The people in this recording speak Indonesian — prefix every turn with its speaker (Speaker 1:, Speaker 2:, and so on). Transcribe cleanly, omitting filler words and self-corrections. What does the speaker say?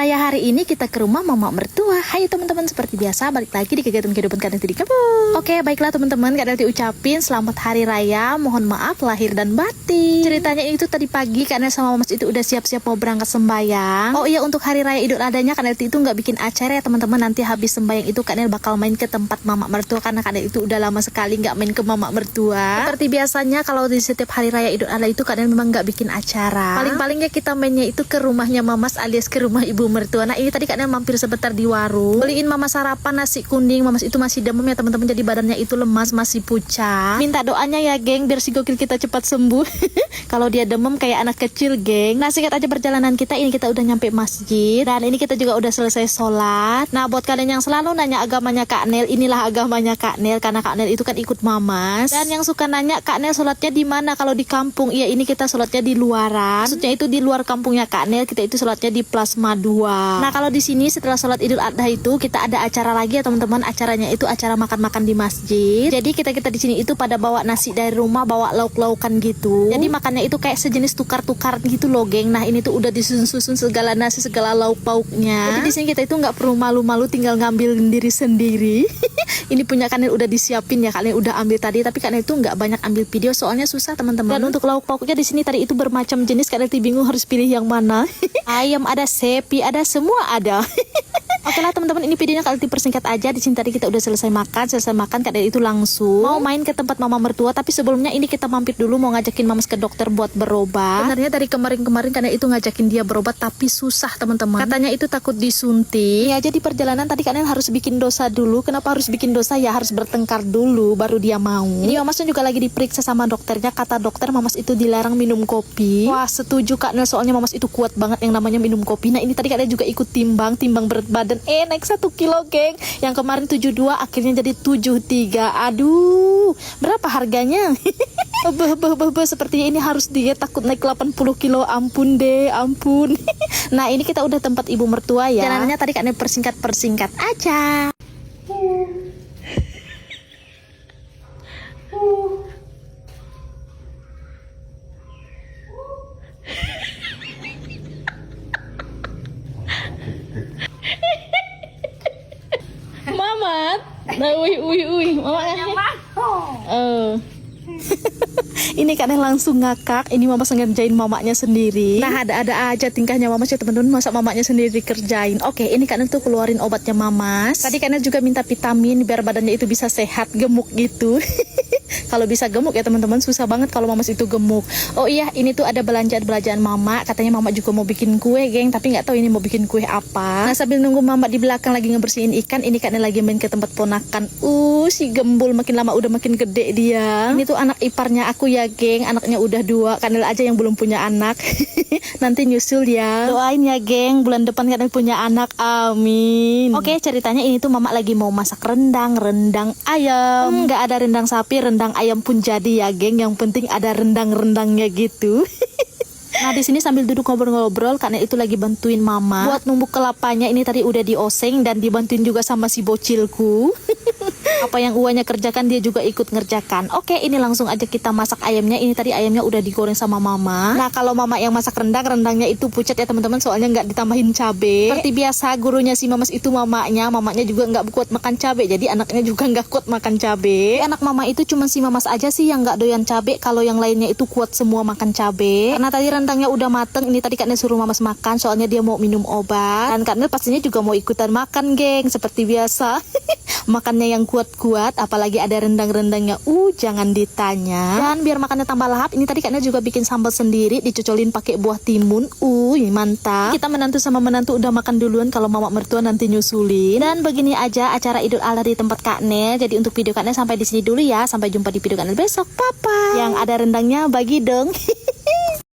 Speaker 1: Raya hari ini kita ke rumah mama mertua. Hai teman-teman, seperti biasa balik lagi di kegiatan kehidupan Kak Nelty di kampung. Oke, baiklah teman-teman, Kak Nelty ucapin selamat hari raya. Mohon maaf lahir dan batin. Ceritanya itu tadi pagi karena sama Mas itu udah siap-siap mau berangkat sembayang. Oh iya, untuk hari raya Idul Adhanya Kak Nelty itu nggak bikin acara ya teman-teman. Nanti habis sembayang itu Kak Nelty bakal main ke tempat mama mertua karena Kak Nelty itu udah lama sekali nggak main ke mama mertua. Seperti biasanya kalau di setiap hari raya Idul Adha itu Kak Nelty memang nggak bikin acara. Paling-palingnya kita mainnya itu ke rumahnya Mamas alias ke rumah ibu mertua. Nah ini tadi Kak Nel mampir sebentar di warung, beliin Mama sarapan nasi kuning. Mamas itu masih demam ya teman-teman, jadi badannya itu lemas, masih pucat. Minta doanya ya geng biar si gokil kita cepat sembuh. Kalau dia demam kayak anak kecil geng. Nah singkat aja perjalanan kita, ini kita udah nyampe masjid dan ini kita juga udah selesai sholat. Nah buat kalian yang selalu nanya agamanya Kak Nel, inilah agamanya Kak Nel karena Kak Nel itu kan ikut Mamas. Dan yang suka nanya Kak Nel sholatnya di mana kalau di kampung, iya ini kita sholatnya di luaran. Maksudnya itu di luar kampungnya Kak Nel, kita itu sholatnya di Plasma 2. Nah kalau di sini setelah sholat Idul Adha itu kita ada acara lagi ya teman-teman. Acaranya itu acara makan-makan di masjid. Jadi kita di sini itu pada bawa nasi dari rumah, bawa lauk-laukan gitu. Jadi makannya itu kayak sejenis tukar-tukar gitu loh geng. Nah ini tuh udah disusun-susun segala nasi, segala lauk-pauknya. Jadi di sini kita itu nggak perlu malu-malu, tinggal ngambil diri sendiri. Ini punya Kak Nel udah disiapin ya, Kak Nel udah ambil tadi. Tapi Kak Nel itu nggak banyak ambil video soalnya susah teman-teman. Dan untuk lauk-pauknya di sini tadi itu bermacam jenis. Kak Nel bingung harus pilih yang mana. Ayam ada, sepi ada, semua ada. Oke lah teman-teman, ini videonya Kak Nelty persingkat aja. Di sini tadi kita udah selesai makan Kak Nelty itu langsung mau main ke tempat mama mertua. Tapi sebelumnya ini kita mampir dulu mau ngajakin Mamas ke dokter buat berobat. Sebenarnya dari kemarin Kak Nelty itu ngajakin dia berobat tapi susah teman-teman. Katanya itu takut disuntik. Ya jadi perjalanan tadi Kak Nelty harus bikin dosa dulu. Kenapa harus bikin dosa? Ya harus bertengkar dulu baru dia mau. Ini Mamasnya juga lagi diperiksa sama dokternya. Kata dokter Mamas itu dilarang minum kopi. Wah setuju Kak Nelty, soalnya Mamas itu kuat banget yang namanya minum kopi. Nah ini tadi Kak Nelty juga ikut timbang berat badan. Naik 1 kilo geng. Yang kemarin 72 akhirnya jadi 73. Aduh, berapa harganya? Sepertinya ini harus diet, takut naik 80 kilo. Ampun deh, ampun. Nah ini kita udah tempat ibu mertua ya. Jalanannya tadi Kak Nelty persingkat aja. Mamat, nah mama ini Kak Nel langsung ngakak. Ini mama ngerjain mamanya sendiri. Nah ada aja tingkahnya Mamas ya teman-teman, masa mamanya sendiri dikerjain. Oke, ini Kak Nel tuh keluarin obatnya Mamas. Tadi Kak Nel juga minta vitamin biar badannya itu bisa sehat, gemuk gitu. Kalau bisa gemuk ya teman-teman, susah banget kalau Mamas itu gemuk. Oh iya, ini tuh ada belanjaan mama. Katanya mama juga mau bikin kue geng, tapi nggak tahu ini mau bikin kue apa. Nah sambil nunggu mama di belakang lagi ngebersihin ikan, ini Kak Nel lagi main ke tempat ponakan. Si gembul makin lama udah makin gede dia. Ini tuh anak iparnya aku ya geng, anaknya udah 2. Kak Nel aja yang belum punya anak. Nanti nyusul ya. Doain ya geng, bulan depan Kak Nel punya anak, amin. Oke, ceritanya ini tuh mama lagi mau masak rendang ayam. Nggak ada rendang sapi, rendang ayam pun jadi ya geng. Yang penting ada rendangnya gitu. Nah di sini sambil duduk ngobrol-ngobrol karena itu lagi bantuin mama buat numbuk kelapanya. Ini tadi udah dioseng dan dibantuin juga sama si bocilku. Apa yang uanya kerjakan dia juga ikut ngerjakan. Oke, ini langsung aja kita masak ayamnya. Ini tadi ayamnya udah digoreng sama mama. Nah kalau mama yang masak rendangnya itu pucat ya teman-teman, soalnya nggak ditambahin cabe. Seperti biasa gurunya si Mamas itu mamanya juga nggak kuat makan cabe, jadi anaknya juga nggak kuat makan cabe. Anak mama itu cuma si Mamas aja sih yang nggak doyan cabe. Kalau yang lainnya itu kuat semua makan cabe. Karena tadi rendangnya udah mateng, ini tadi Kak Nel suruh Mamas makan soalnya dia mau minum obat. Dan Kak Nel pastinya juga mau ikutan makan geng, seperti biasa. Makannya yang kuat-kuat, apalagi ada rendangnya, jangan ditanya. Dan biar makannya tambah lahap, ini tadi Kak Nel juga bikin sambal sendiri, dicocolin pakai buah timun. Mantap. Kita menantu sama menantu udah makan duluan, kalau mama mertua nanti nyusulin. Dan begini aja acara Idul Adha di tempat Kak Nel. Jadi untuk video Kak Nel sampai di sini dulu ya. Sampai jumpa di video Kak Nel besok. Papa. Yang ada rendangnya bagi dong.